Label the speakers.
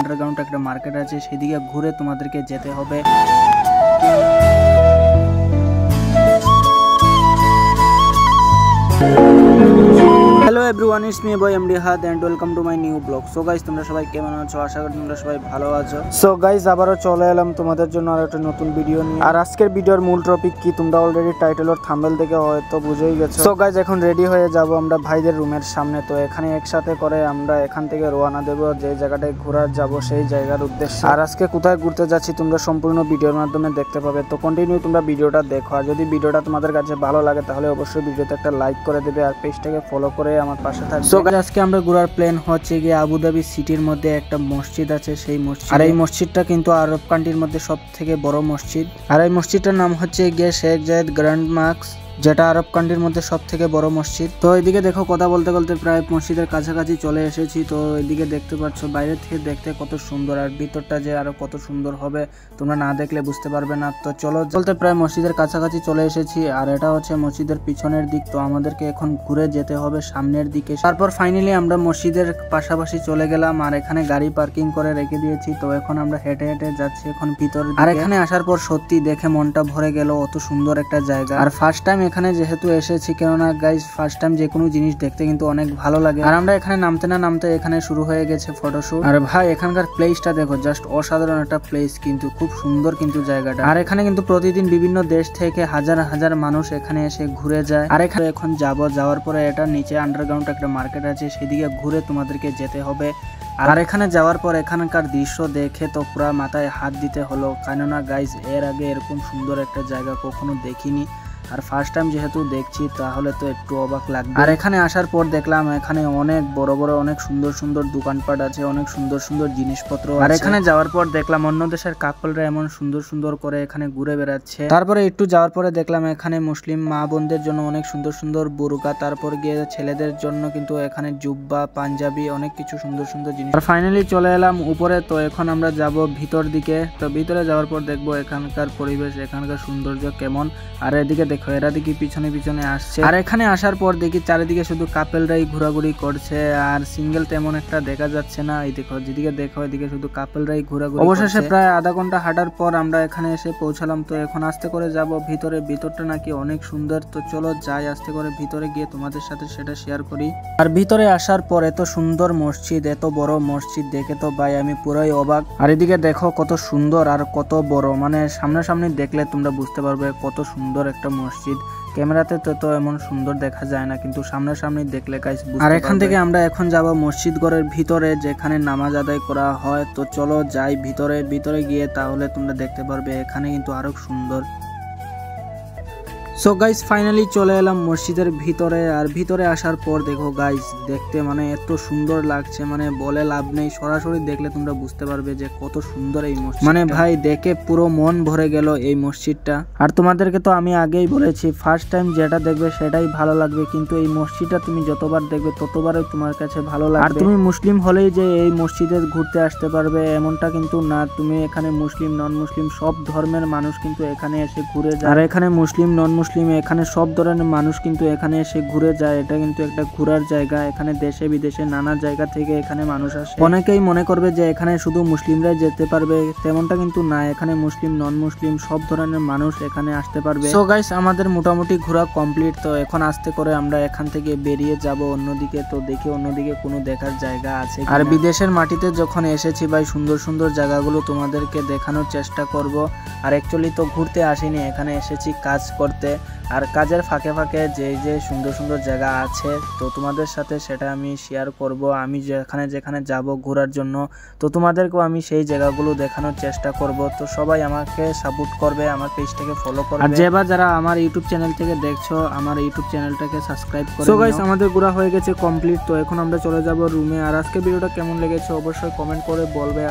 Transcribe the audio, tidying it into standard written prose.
Speaker 1: Underground একটা market আছে, সেদিকে ঘুরে তোমাদেরকে যেতে হবে। হ্যালো এভরিওয়ান, ইটস মি বয় এমডি হাত and welcome to my new blog. So guys, তোমরা সবাই কেমন আছো? আশা করি তোমরা সবাই ভালো আছো। সো গাইস, আবারও চলে এলাম তোমাদের জন্য আর একটা নতুন ভিডিও নিয়ে। আর আজকের ভিডিওর মূল টপিক কি তোমরা অলরেডি টাইটেল আর থাম্বনেল থেকে হয়তো বুঝেই গেছো। সো গাইস, এখন রেডি হয়ে যাব আমরা ভাইদের রুমের সামনে। তো এখানে একসাথে করে আমরা এখান থেকে রওনা দেব যে জায়গাটায় ঘোরার যাব সেই জায়গার উদ্দেশ্যে। আর আজকে কোথায় ঘুরতে যাচ্ছি তোমরা সম্পূর্ণ ভিডিওর মাধ্যমে দেখতে পাবে। তো কন্টিনিউ তোমরা ভিডিওটা দেখো। আর যদি ভিডিওটা তোমাদের কাছে ভালো লাগে তাহলে অবশ্যই ভিডিওতে একটা লাইক করে দেবে আর পেজটাকে ফলো করে আমার পাশে থাকবে। সো গাইস, আজকে আমরা ঘোরার প্ল্যান হচ্ছে গিয়ে আবুধাবি সিটির মধ্যে একটা মসজিদ আছে, সেই মসজিদ। আর এই মসজিদটা কিন্তু আরব কান্ট্রির মধ্যে সবথেকে বড় মসজিদ। আর এই মসজিদটার নাম হচ্ছে গিয়ে শেখ জায়েদ গ্র্যান্ড মস্ক, যেটা আরব কান্ট্রির মধ্যে সব থেকে বড় মসজিদ। তো এদিকে দেখো, কথা বলতে বলতে প্রায় মসজিদের কাছাকাছি চলে এসেছি। তো এদিকে দেখতে পাচ্ছ বাইরে থেকে দেখতে কত সুন্দর, আর ভিতরটা যে আরো কত সুন্দর হবে তোমরা না দেখলে বুঝতে পারবে না। তো চলো, বলতে প্রায় মসজিদের কাছাকাছি চলে এসেছি। আর এটা হচ্ছে মসজিদের পিছনের দিক। তো আমাদেরকে এখন ঘুরে যেতে হবে সামনের দিকে। তারপর ফাইনালি আমরা মসজিদের পাশাপাশি চলে গেলাম আর এখানে গাড়ি পার্কিং করে রেখে দিয়েছি। তো এখন আমরা হেঁটে হেঁটে যাচ্ছি এখন ভিতরে। আর এখানে আসার পর সত্যি দেখে মনটা ভরে গেল, অত সুন্দর একটা জায়গা। আর ফার্স্ট টাইম এখানে যেহেতু এসেছি, কেননা গাইজ ফার্স্ট টাইম যে কোনো জিনিস দেখতে কিন্তু অনেক ভালো লাগে। আর আমরা এখানে নামতে না নামতে এখানে শুরু হয়ে গেছে ফটোশুট। আর ভাই, এখানকার প্লেসটা দেখো, জাস্ট অসাধারণ একটা প্লেস, কিন্তু খুব সুন্দর কিন্তু জায়গাটা। আর এখানে কিন্তু প্রতিদিন বিভিন্ন দেশ থেকে হাজার হাজার মানুষ এখানে এসে ঘুরে যায়। আর এখানে এখন যাওয়ার পরে এটা নিচে আন্ডারগ্রাউন্ড একটা মার্কেট আছে, সেদিকে ঘুরে তোমাদেরকে যেতে হবে। আর এখানে যাওয়ার পর এখানকার দৃশ্য দেখে তো পুরো মাথায় হাত দিতে হলো, কেননা গাইজ এর আগে এরকম সুন্দর একটা জায়গা কখনো দেখিনি। আর ফার্স্ট টাইম যেহেতু দেখছি তাহলে তো একটু অবাক লাগবে। আর এখানে আসার পর দেখলাম এখানে অনেক বড় বড় অনেক সুন্দর সুন্দর দোকানপাট আছে, অনেক সুন্দর সুন্দর জিনিসপত্র। আর এখানে যাওয়ার পর দেখলাম অন্য দেশের কাপলরা এমন সুন্দর সুন্দর করে এখানে ঘুরে বেড়াচ্ছে। তারপরে একটু যাওয়ার পরে দেখলাম এখানে মুসলিম মা বোনদের জন্য অনেক সুন্দর সুন্দর বুরকা, তারপর গিয়ে ছেলেদের জন্য কিন্তু এখানে জুব্বা, পাঞ্জাবি, অনেক কিছু সুন্দর সুন্দর জিনিস। আর ফাইনালি চলে এলাম উপরে। তো এখন আমরা যাব ভিতর দিকে। তো ভিতরে যাওয়ার পর দেখবো এখানকার পরিবেশ, এখানকার সৌন্দর্য কেমন। আর এদিকে দেখো, এরা দেখি পিছনে পিছনে আসছে। আর এখানে আসার পর দেখি চারিদিকে শুধু কাপেলরাই ঘোরাঘুরি করছে, আর সিঙ্গেল তেমন একটা দেখা যাচ্ছে না। এই দেখো, যেদিকে দেখো এদিকে শুধু কাপেলরাই ঘোরাঘুরি। অবশেষে প্রায় আধা ঘন্টা হাঁটার পর আমরা এখানে এসে পৌঁছালাম। তো এখন আস্তে করে যাব ভিতরে। ভিতরটা নাকি অনেক সুন্দর। তো চলো যাই, আস্তে করে ভিতরে গিয়ে তোমাদের সাথে সেটা শেয়ার করি। আর ভিতরে আসার পর এত সুন্দর মসজিদ, এত বড় মসজিদ দেখে তো ভাই আমি পুরোই অবাক। আর এদিকে দেখো কত সুন্দর আর কত বড়, মানে সামনাসামনি দেখলে তোমরা বুঝতে পারবে কত সুন্দর একটা মসজিদ। ক্যামেরাতে তো এমন সুন্দর দেখা যায় না, কিন্তু সামনাসামনি দেখলে গাইস বুঝতে পারবে। আর এখান থেকে আমরা এখন যাব মসজিদ ঘরের ভিতরে, যেখানে নামাজ আদায় করা হয়। তো চলো যাই ভিতরে গিয়ে তাহলে তোমরা দেখতে পারবে এখানে কিন্তু আরো সুন্দর। সো গাইস, ফাইনালি চলে এলাম মসজিদের ভিতরে। আর ভিতরে আসার পর দেখো গাইস, দেখতে মানে এত সুন্দর লাগছে, মানে বলে লাভ নেই। সরাসরি দেখলে তোমরা বুঝতে পারবে যে কত সুন্দর এই মসজিদ। মানে ভাই দেখে পুরো মন ভরে গেল এই মসজিদটা। আর তোমাদেরকে তো আমি আগেই বলেছি, ফার্স্ট টাইম যেটা দেখবে সেটাই ভালো লাগবে, কিন্তু এই মসজিদটা তুমি যতবার দেখবে ততবারই তোমার কাছে ভালো লাগবে। আর তুমি মুসলিম হলেই যে এই মসজিদে ঘুরতে আসতে পারবে এমনটা কিন্তু না। তুমি এখানে মুসলিম, নন মুসলিম সব ধর্মের মানুষ কিন্তু এখানে এসে ঘুরে যায়। আর এখানে মুসলিম, নন মুসলিম এখানে সব ধরনের মানুষ কিন্তু এখানে এসে ঘুরে যায়। এটা কিন্তু একটা ঘোরার জায়গা। এখানে দেশে বিদেশে নানা জায়গা থেকে এখানে মানুষ আসে। অনেকেই মনে করবে যে এখানে শুধু মুসলিমরাই যেতে পারবে, তেমনটা কিন্তু না। এখানে মুসলিম, নন মুসলিম সব ধরনের মানুষ এখানে আসতে পারবে। সো গাইস, আমাদের মোটামুটি ঘোরা কমপ্লিট। তো এখন আস্তে করে আমরা এখান থেকে বেরিয়ে যাব অন্যদিকে। তো দেখি অন্যদিকে কোনো দেখার জায়গা আছে। আর বিদেশের মাটিতে যখন এসেছি ভাই, সুন্দর সুন্দর জায়গাগুলো তোমাদেরকে দেখানোর চেষ্টা করব। আর অ্যাকচুয়ালি তো ঘুরতে আসিনি, এখানে এসেছি কাজ করতে। আর কাজের ফাঁকে ফাঁকে যে সুন্দর সুন্দর জায়গা আছে তো তোমাদের সাথে সেটা আমি শেয়ার করব। আমি যেখানে যেখানে যাব ঘোরার জন্য, তো তোমাদেরকেও আমি সেই জায়গাগুলো দেখানোর চেষ্টা করব। তো সবাই আমাকে সাপোর্ট করবে, আমার পেজটাকে ফলো করবে। আর যারা আমার ইউটিউব চ্যানেল থেকে দেখছো, আমার ইউটিউব চ্যানেলটাকে সাবস্ক্রাইব করে। সো গাইস, আমাদের ঘোরা হয়ে গেছে কমপ্লিট। তো এখন আমরা চলে যাব রুমে। আর আজকে ভিডিওটা কেমন লেগেছে অবশ্যই কমেন্ট করে বলবে।